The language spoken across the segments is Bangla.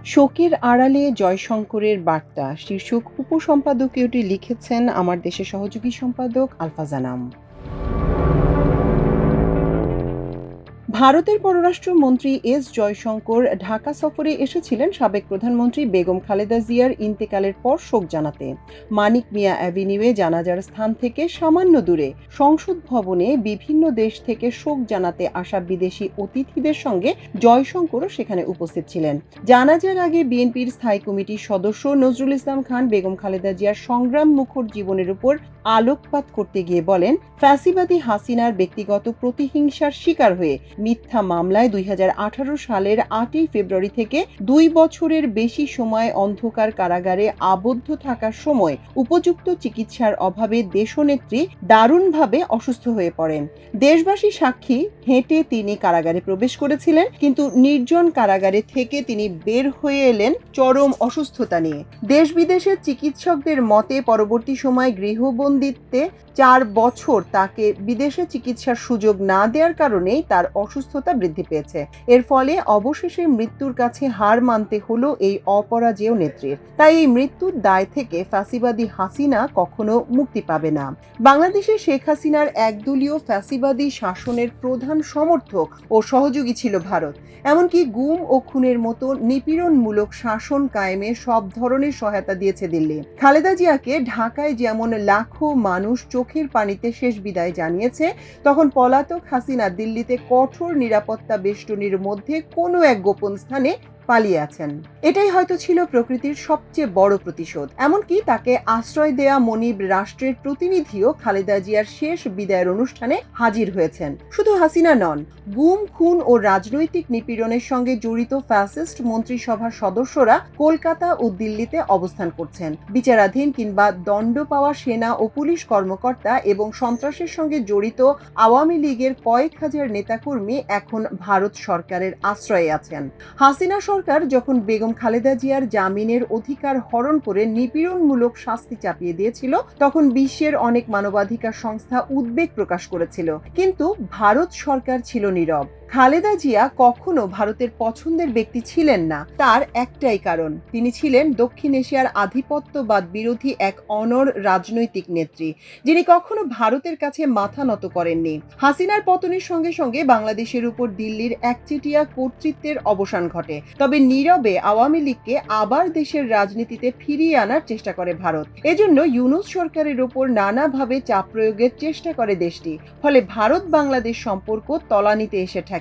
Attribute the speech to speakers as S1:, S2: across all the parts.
S1: শোকের আড়ালে জয়শঙ্করের বার্তা শীর্ষক উপসম্পাদকীয়টি লিখেছেন আমার দেশের সহযোগী সম্পাদক আলফা জানাম। ভারতের পররাষ্ট্রমন্ত্রী এস জয়শঙ্কর ঢাকা সফরে এসেছিলেন সাবেক প্রধানমন্ত্রী বেগম খালেদা জিয়ার ইন্তেকালের পর শোক জানাতে। মানিক মিয়া অ্যাভিনিউয়ে জানাজার স্থান থেকে সামান্য দূরে সংসদ ভবনে বিভিন্ন দেশ থেকে শোক জানাতে আসা বিদেশি অতিথিদের সঙ্গে জয়শঙ্করও সেখানে উপস্থিত ছিলেন। জানাজার আগে বিএনপির স্থায়ী কমিটির সদস্য নজরুল ইসলাম খান বেগম খালেদা জিয়ার সংগ্রাম মুখর জীবনের উপর আলোকপাত করতে গিয়ে বলেন, ফ্যাসিবাদী হাসিনার ব্যক্তিগত প্রতিহিংসার শিকার হয়ে মিথ্যা মামলায় 2018 সালের 8ই ফেব্রুয়ারি থেকে 2 বছরের বেশি সময় অন্ধকার কারাগারে আবদ্ধ থাকার সময় উপযুক্ত চিকিৎসার অভাবে দেশনেত্রী দারুণভাবে অসুস্থ হয়ে পড়েন। দেশবাসী সাক্ষী, হেঁটে তিনি কারাগারে প্রবেশ করেছিলেন, কিন্তু নির্জন কারাগারে থেকে তিনি বের হয়ে এলেন চরম অসুস্থতা নিয়ে। দেশ বিদেশের চিকিৎসকদের মতে পরবর্তী সময় গৃহবন্দিত্বে 4 বছর তাকে বিদেশে চিকিৎসার সুযোগ না দেওয়ার কারণেই তার অসুস্থতা বৃদ্ধি পেয়েছে। এর ফলে অবশেষে মৃত্যুর কাছে হার মানতে হলো এই অপরাজেয় নেত্রীর। তাই এই মৃত্যুর দায় থেকে ফ্যাসিবাদী হাসিনা কখনো মুক্তি পাবে না। বাংলাদেশে শেখ হাসিনার একদলীয় ফ্যাসিবাদী শাসনের প্রধান সমর্থক ও সহযোগী ছিল ভারত। এমনকি গুম ও খুনের মতো নিপীড়নমূলক শাসন কায়েমে সব ধরনের সহায়তা দিয়েছে দিল্লি। খালেদা জিয়াকে ঢাকায় যেমন লাখো মানুষ চোখের পানিতে শেষ বিদায় জানিয়েছে, তখন পলাতক হাসিনা দিল্লিতে কঠোর নিরাপত্তা বেষ্টনীর মধ্যে কোনো এক গোপন স্থানে পালিয়ে আছেন। এটাই হয়তো ছিল প্রকৃতির সবচেয়ে বড় প্রতিশোধ। এমনকি তাকে আশ্রয় দেয়া মনিব রাষ্ট্রের প্রতিনিধিও খালেদা জিয়ার শেষ বিদায়ের অনুষ্ঠানে হাজির হয়েছেন। শুধু হাসিনা নন, গুম, খুন ও রাজনৈতিক নিপীড়নের সঙ্গে জড়িত ফ্যাসিস্ট মন্ত্রিসভার সদস্যরা কলকাতা ও দিল্লিতে অবস্থান করছেন। বিচারাধীন কিংবা দণ্ড পাওয়া সেনা ও পুলিশ কর্মকর্তা এবং সন্ত্রাসের সঙ্গে জড়িত আওয়ামী লীগের কয়েক হাজার নেতাকর্মী এখন ভারত সরকারের আশ্রয়ে আছেন। হাসিনা সরকার যখন বেগম খালেদা জিয়ার জামিনের অধিকার হরণ করে নিপীড়নমূলক শাস্তি চাপিয়ে দিয়েছিল, তখন বিশ্বের অনেক মানবাধিকার সংস্থা উদ্বেগ প্রকাশ করেছিল, কিন্তু ভারত সরকার ছিল নীরব। খালেদা জিয়া কখনো ভারতের পছন্দের ব্যক্তি ছিলেন না। তার একটাই কারণ, তিনি ছিলেন দক্ষিণ এশিয়ার আধিপত্যবাদ বিরোধী এক অনড় রাজনৈতিক নেত্রী, যিনি কখনো ভারতের কাছে মাথা নত করেননি। হাসিনার পতনের সঙ্গে সঙ্গে বাংলাদেশের উপর দিল্লির একচেটিয়া কর্তৃত্বের অবসান ঘটে। তবে নীরবে আওয়ামী লীগকে আবার দেশের রাজনীতিতে ফিরিয়ে আনার চেষ্টা করে ভারত। এজন্য ইউনূস সরকারের উপর নানাভাবে চাপ প্রয়োগের চেষ্টা করে দেশটি। ফলে ভারত বাংলাদেশ সম্পর্ক তলানিতে এসে থাকে।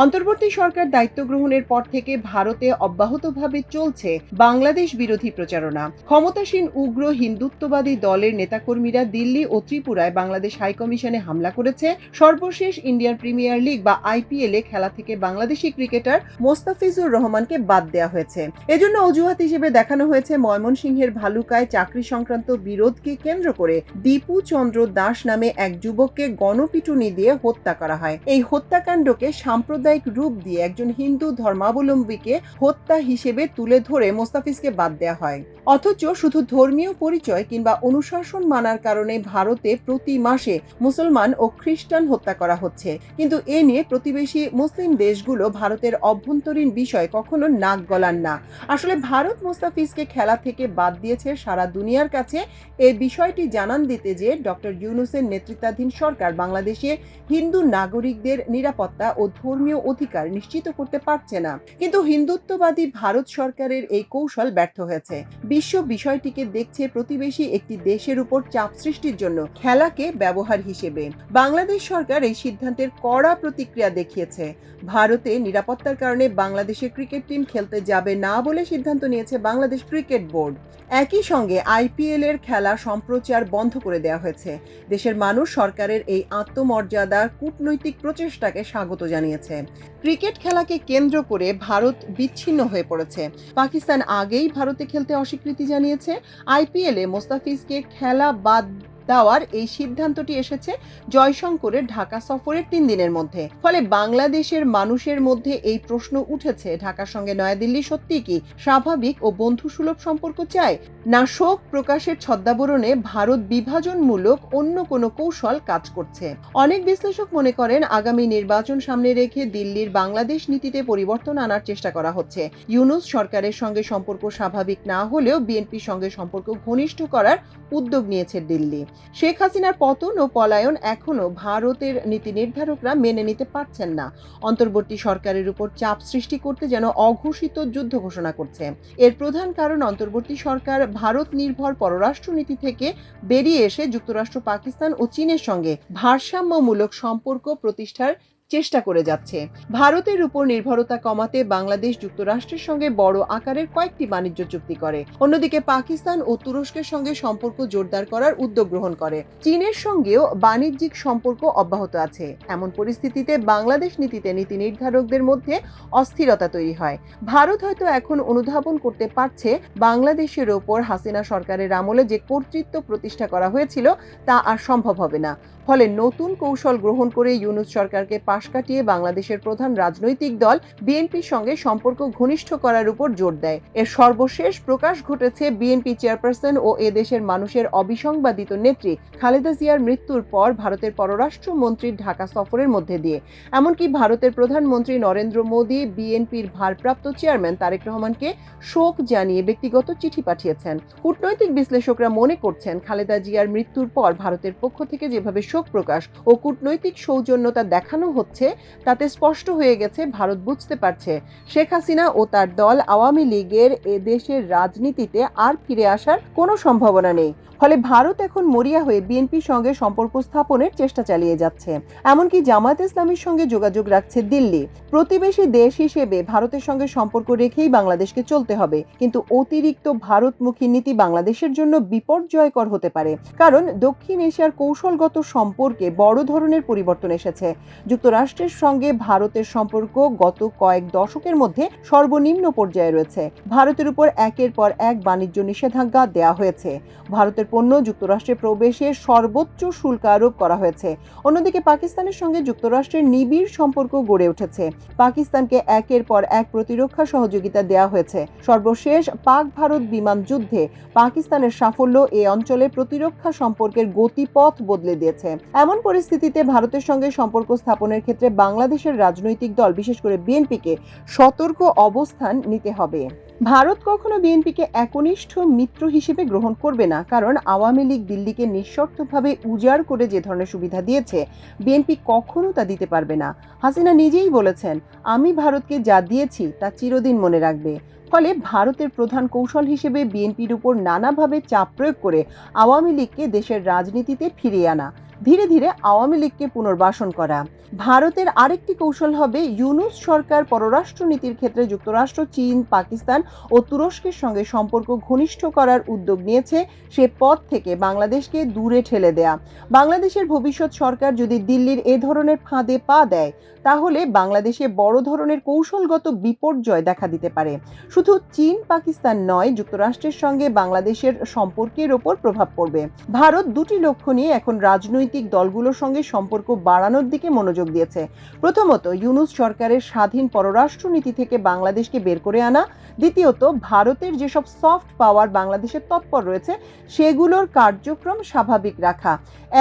S1: অন্তর্বর্তী সরকার দায়িত্ব গ্রহণের পর থেকে ভারতে অব্যাহতভাবে চলছে বাংলাদেশ বিরোধী প্রচারণা। ক্ষমতাসীন উগ্র হিন্দুত্ববাদী দলের নেতাকর্মীরা দিল্লি ও ত্রিপুরায় বাংলাদেশ হাইকমিশনে হামলা করেছে। সর্বশেষ ইন্ডিয়ান প্রিমিয়ার লিগ বা আইপিএল এ খেলা থেকে বাংলাদেশি ক্রিকেটার মোস্তাফিজুর রহমানকে বাদ দেওয়া হয়েছে। এজন্য অজুহাত হিসেবে দেখানো হয়েছে ময়মনসিংহের ভালুকায় চাকরি সংক্রান্ত বিরোধকে কেন্দ্র করে দীপু চন্দ্র দাস নামে এক যুবককে গণপিটুনি দিয়ে হত্যা করা হয়। এই হত্যাকাণ্ডকে সাম্প্রদায়িক রূপ দিয়ে একজন হিন্দু ধর্মাবলম্বীকে হত্যা হিসেবে তুলে ধরে মোস্তাফিজকে বাদ দেওয়া হয়। অথচ শুধু ধর্মীয় পরিচয় কিংবা অনুশাসন মানার কারণে ভারতে প্রতি মাসে মুসলমান ও খ্রিস্টান হত্যা করা হচ্ছে, কিন্তু এ নিয়ে প্রতিবেশী মুসলিম দেশগুলো ভারতের অভ্যন্তরীণ বিষয় কখনো নাক গলান না। আসলে ভারত মোস্তাফিজকে খেলা থেকে বাদ দিয়েছে সারা দুনিয়ার কাছে এই বিষয়টি জানান দিতে যে ডক্টর ইউনূসের নেতৃত্বাধীন সরকার বাংলাদেশে হিন্দু নাগরিকদের নিরাপত্তা ও ধর্মীয় অধিকার নিশ্চিত করতে পারছে না। কিন্তু হিন্দুত্ববাদী ভারত সরকারের এই কৌশল ব্যর্থ হয়েছে। বিশ্ব বিষয়টিকে দেখছে প্রতিবেশী একটি দেশের উপর চাপ সৃষ্টির জন্য, খেলাকে ব্যবহার হিসেবে। বাংলাদেশ সরকার এই সিদ্ধান্তের কড়া প্রতিক্রিয়া দেখিয়েছে। ভারতে নিরাপত্তার কারণে বাংলাদেশের ক্রিকেট টিম খেলতে যাবে না বলে সিদ্ধান্ত নিয়েছে বাংলাদেশ ক্রিকেট বোর্ড। একই সঙ্গে আইপিএল এর খেলা সম্প্রচার বন্ধ করে দেওয়া হয়েছে। দেশের মানুষ সরকারের এই আত্মমর্যাদার কূটনৈতিক প্রচেষ্টাকে স্বাগত জানিয়েছে। ক্রিকেট খেলাকে কেন্দ্র করে ভারত বিচ্ছিন্ন হয়ে পড়েছে। পাকিস্তান আগেই ভারতে খেলতে অস্বীকৃতি জানিয়েছে। আইপিএলে মোস্তাফিজকে খেলা বাদ দেওয়ার এই সিদ্ধান্তটি এসেছে জয়শঙ্করের ঢাকা সফরের 3 দিনের মধ্যে। ফলে বাংলাদেশের মানুষের মধ্যে এই প্রশ্ন উঠেছে, ঢাকার সঙ্গে নয়াদিল্লি সত্যি কি স্বাভাবিক ও বন্ধুসুলভ সম্পর্ক চায়, না শোক প্রকাশের ছদ্মাবরণে ভারত বিভাজনমূলক অন্য কোনো কৌশল কাজ করছে। অনেক বিশ্লেষক মনে করেন, আগামী নির্বাচন সামনে রেখে দিল্লির বাংলাদেশ নীতিতে পরিবর্তন আনার চেষ্টা করা হচ্ছে। ইউনূস সরকারের সঙ্গে সম্পর্ক স্বাভাবিক না হলেও বিএনপির সঙ্গে সম্পর্ক ঘনিষ্ঠ করার উদ্যোগ নিয়েছে দিল্লি। শেখ হাসিনার পতন ও পলায়ন এখনো ভারতের নীতি নির্ধারকরা মেনে নিতে পারছেন না। অন্তর্বর্তী সরকারের উপর চাপ সৃষ্টি করতে যেন অঘোষিত যুদ্ধ ঘোষণা করছে। এর প্রধান কারণ, অন্তর্বর্তী সরকার ভারত নির্ভর পররাষ্ট্রনীতি থেকে বেরিয়ে এসে যুক্তরাষ্ট্র, পাকিস্তান ও চীনের সঙ্গে ভারসাম্যমূলক সম্পর্ক প্রতিষ্ঠার চেষ্টা করে যাচ্ছে। ভারতের উপর নির্ভরতা কমাতে বাংলাদেশ যুক্তরাষ্ট্রের সঙ্গে বড় আকারের কয়েকটি বাণিজ্য চুক্তি করে। অন্যদিকে পাকিস্তান ও তুরস্কের সঙ্গে সম্পর্ক জোরদার করার উদ্যোগ গ্রহণ করে। চীনের সঙ্গেও বাণিজ্যিক সম্পর্ক অব্যাহত আছে। এমন পরিস্থিতিতে বাংলাদেশ নীতিতে নীতি নির্ধারকদের মধ্যে অস্থিরতা তৈরি হয়। ভারত হয়তো এখন অনুধাবন করতে পারছে, বাংলাদেশের ওপর হাসিনা সরকারের আমলে যে কর্তৃত্ব প্রতিষ্ঠা করা হয়েছিল তা আর সম্ভব হবে না। ফলে নতুন কৌশল গ্রহণ করে ইউনূস সরকারকে পাশ কাটিয়ে বাংলাদেশের প্রধান রাজনৈতিক দল বিএনপির সঙ্গে সম্পর্ক ঘনিষ্ঠ করার উপর জোর দেয়। এর সর্বশেষ প্রকাশ ঘটেছে বিএনপি চেয়ারপারসন ও এদেশের মানুষের অবিসংবাদিত নেত্রী খালেদা জিয়ার মৃত্যুর পর ভারতের পররাষ্ট্রমন্ত্রীর ঢাকা সফরের মধ্যে দিয়ে। এমনকি ভারতের প্রধানমন্ত্রী নরেন্দ্র মোদী বিএনপির ভারপ্রাপ্ত চেয়ারম্যান তারেক রহমানকে শোক জানিয়ে ব্যক্তিগত চিঠি পাঠিয়েছেন। কূটনৈতিক বিশ্লেষকরা মনে করছেন, খালেদা জিয়ার মৃত্যুর পর ভারতের পক্ষ থেকে যেভাবে শোক প্রকাশ ও কূটনৈতিক সৌজন্যতা দেখানো হচ্ছে, তাতে স্পষ্ট হয়ে গেছে ভারত বুঝতে পারছে শেখ হাসিনা ও তার দল আওয়ামী লীগের এদেশের রাজনীতিতে আর ফিরে আসার কোনো সম্ভাবনা নেই। ফলে ভারত এখন মরিয়া হয়ে বিএনপির সঙ্গে সম্পর্ক স্থাপনের চেষ্টা চালিয়ে যাচ্ছে। এমনকি জামায়াত ইসলামীর সঙ্গে যোগাযোগ রাখছে দিল্লি। প্রতিবেশী দেশ হিসেবে ভারতের সঙ্গে সম্পর্ক রেখেই বাংলাদেশকে চলতে হবে, কিন্তু অতিরিক্ত ভারতমুখী নীতি বাংলাদেশের জন্য বিপর্যয়কর হতে পারে। কারণ দক্ষিণ এশিয়ার কৌশলগত সম্পর্কে বড় ধরনের পরিবর্তন এসেছে। যুক্তরাষ্ট্রের সঙ্গে ভারতের সম্পর্ক গত কয়েক দশকের মধ্যে সর্বনিম্ন পর্যায়ে রয়েছে। ভারতের উপর একের পর এক বাণিজ্য নিষেধাজ্ঞা দেওয়া হয়েছে। ভারতের পণ্য যুক্তরাষ্ট্রে প্রবেশে সর্বোচ্চ শুল্ক আরোপ করা হয়েছে। অন্যদিকে পাকিস্তানের সঙ্গে যুক্তরাষ্ট্রের নিবিড় সম্পর্ক গড়ে উঠেছে। পাকিস্তানকে একের পর এক প্রতিরক্ষা সহযোগিতা দেওয়া হয়েছে। সর্বশেষ পাক ভারত বিমান যুদ্ধে পাকিস্তানের সাফল্য এই অঞ্চলের প্রতিরক্ষা সম্পর্কের গতিপথ বদলে দিয়েছে। এমন পরিস্থিতিতে ভারতের সঙ্গে সম্পর্ক স্থাপনের ক্ষেত্রে বাংলাদেশের রাজনৈতিক দল, বিশেষ করে বিএনপিকে সতর্ক অবস্থান নিতে হবে। ভারত কখনো বিএনপিকে একনিষ্ঠ মিত্র হিসেবে গ্রহণ করবে না, কারণ আওয়ামী লীগ দিল্লিকে নিঃশর্তভাবে উজাড় করে যে ধরনের সুবিধা দিয়েছে, বিএনপি কখনো তা দিতে পারবে না। হাসিনা নিজেই বলেছেন, আমি ভারতকে যা দিয়েছি তা চিরদিন মনে রাখবে। ফলে ভারতের প্রধান কৌশল হিসেবে বিএনপির উপর নানাভাবে চাপ প্রয়োগ করে আওয়ামী লীগকে দেশের রাজনীতিতে ফিরিয়ে আনা, ধীরে ধীরে আওয়ামী লীগকে পুনর্বাসন করা। ভারতের আরেকটি কৌশল হবে, ইউনূস সরকার পররাষ্ট্রনীতির ক্ষেত্রে যুক্তরাষ্ট্র, চীন, পাকিস্তান ও তুরস্কের সঙ্গে সম্পর্ক ঘনিষ্ঠ করার উদ্যোগ নিয়েছে, সে পথ থেকে বাংলাদেশকে দূরে ঠেলে দেয়া। বাংলাদেশের ভবিষ্যৎ সরকার যদি দিল্লির এ ধরনের ফাঁদে পা দেয়, তাহলে বাংলাদেশে বড় ধরনের কৌশলগত বিপর্যয় দেখা দিতে পারে। শুধু চীন, পাকিস্তান নয়, যুক্তরাষ্ট্রের সঙ্গে বাংলাদেশের সম্পর্কের ওপর প্রভাব পড়বে। ভারত দুটি লক্ষ্য নিয়ে এখন রাজনৈতিক দলগুলোর সঙ্গে সম্পর্ক বাড়ানোর দিকে মনোযোগ দিয়েছে। প্রথমত, ইউনূস সরকারের স্বাধীন পররাষ্ট্রনীতি থেকে বাংলাদেশকে বের করে আনা। দ্বিতীয়ত, ভারতের যেসব সফট পাওয়ার বাংলাদেশের তৎপর রয়েছে, সেগুলোর কার্যক্রম স্বাভাবিক রাখা।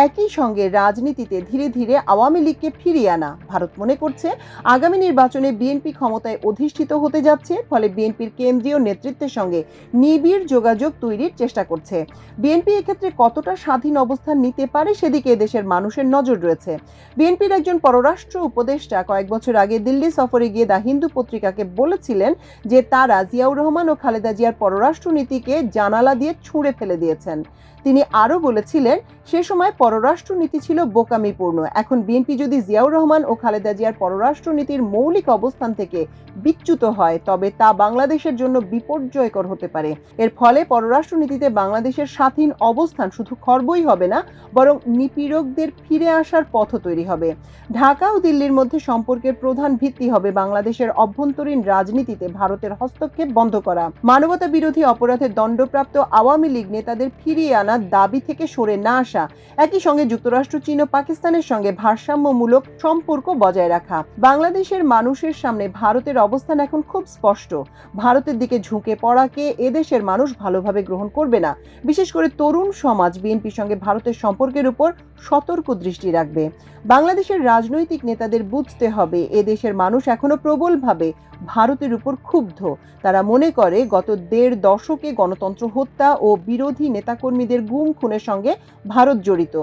S1: একই সঙ্গে রাজনীতিতে ধীরে ধীরে আওয়ামী লীগকে ফিরিয়ে আনা। ভারত মনে করছে, আগামী নির্বাচনে বিএনপি ক্ষমতায় অধিষ্ঠিত হতে যাচ্ছে, ফলে বিএনপির কেন্দ্রীয় নেতৃত্বের সঙ্গে নিবিড় যোগাযোগ তৈরির চেষ্টা করছে। বিএনপি এক্ষেত্রে কতটা স্বাধীন অবস্থান নিতে পারে, সেদিকে দেশের মানুষের নজর রয়েছে। বিএনপির একজন পররাষ্ট্র উপদেষ্টা কয়েক বছর আগে দিল্লি সফরে গিয়ে দ্য হিন্দু পত্রিকাকে বলেছিলেন যে তারা জিয়াউর রহমান ও খালেদা জিয়ার পররাষ্ট্রনীতিকে জানালা দিয়ে ছুঁড়ে ফেলে দিয়েছেন। তিনি আরও বলেছিলেন, সে সময় পররাষ্ট্রনীতি ছিল বোকামিপূর্ণ। এখন বিএনপি যদি জিয়াউর রহমান ও খালেদা জিয়ার পররাষ্ট্রনীতির মৌলিক অবস্থান থেকে বিচ্যুত হয়, তবে তা বাংলাদেশের জন্য বিপর্যয়কর হতে পারে। এর ফলে পররাষ্ট্রনীতিতে বাংলাদেশের স্বাধীন অবস্থান শুধু খর্বই হবে না, বরং নিপীড় পীড়কদের ফিরে আসার পথ তৈরি হবে। ঢাকা ও দিল্লির মধ্যে সম্পর্কের প্রধান ভিত্তি হবে বাংলাদেশের অভ্যন্তরীণ রাজনীতিতে ভারতের হস্তক্ষেপ বন্ধ করা, মানবতা বিরোধী অপরাধে দণ্ডপ্রাপ্ত আওয়ামী লীগ নেতাদের ফিরিয়ে আনার দাবি থেকে সরে না আসা, একই সঙ্গে যুক্তরাষ্ট্র, চীন ও পাকিস্তানের সঙ্গে ভারসাম্যমূলক সম্পর্ক বজায় রাখা। বাংলাদেশের মানুষের সামনে ভারতের অবস্থান এখন খুব স্পষ্ট। ভারতের দিকে ঝুঁকে পড়াকে এদেশের মানুষ ভালোভাবে গ্রহণ করবে না। বিশেষ করে তরুণ সমাজ বিএনপির সঙ্গে ভারতের সম্পর্কের উপর সতর্ক দৃষ্টি রাখবে। বাংলাদেশের রাজনৈতিক নেতাদের বুঝতে হবে এদেশের মানুষ এখনো প্রবলভাবে ভারতের উপর ক্ষুব্ধ। তারা মনে করে গত ১.৫ দশকে গণতন্ত্র হত্যা ও বিরোধী নেতাকর্মীদের গুম খুনের সঙ্গে ভারত জড়িত।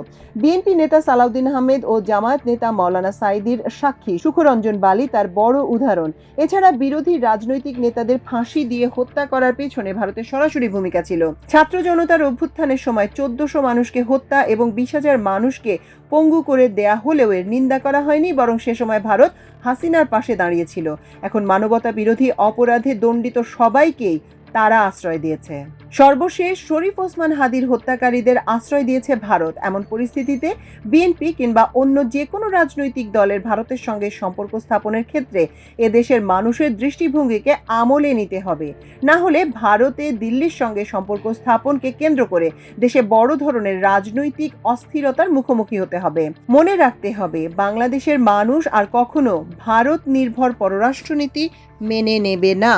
S1: বিএনপি নেতা সালাউদ্দিন আহমেদ ও জামায়াত নেতা মাওলানা সাঈদীর সাক্ষী, সুখরঞ্জন বালী তার বড় উদাহরণ। এছাড়া বিরোধী রাজনৈতিক নেতাদের ফাঁসি দিয়ে হত্যা করার পেছনে ভারতের সরাসরি ভূমিকা ছিল। ছাত্র জনতার অভ্যুত্থানের সময় ১৪০০ মানুষকে হত্যা এবং ২০,০০০ মানুষকে পঙ্গু করে দেয়া হলেও এর নিন্দা করা হয়নি, বরং সে সময় ভারত হাসিনার পাশে দাঁড়িয়েছিল। এখন মানবতা বিরোধী অপরাধে দণ্ডিত সবাইকেই তারা আশ্রয় দিয়েছে। সর্বশেষ শরীফ ওসমান হাদির হত্যাকারীদের আশ্রয় দিয়েছে ভারত। এমন পরিস্থিতিতে বিএনপি কিংবা অন্য যে কোনো রাজনৈতিক দলের ভারতের সঙ্গে সম্পর্ক স্থাপনের ক্ষেত্রে এদেশের মানুষের দৃষ্টিভঙ্গিকে আমলে নিতে হবে। না হলে ভারতে দিল্লির সঙ্গে সম্পর্ক স্থাপনকে কেন্দ্র করে দেশে বড় ধরনের রাজনৈতিক অস্থিরতার মুখোমুখি হতে হবে। মনে রাখতে হবে, বাংলাদেশের মানুষ আর কখনো ভারত নির্ভর পররাষ্ট্রনীতি মেনে নেবে না।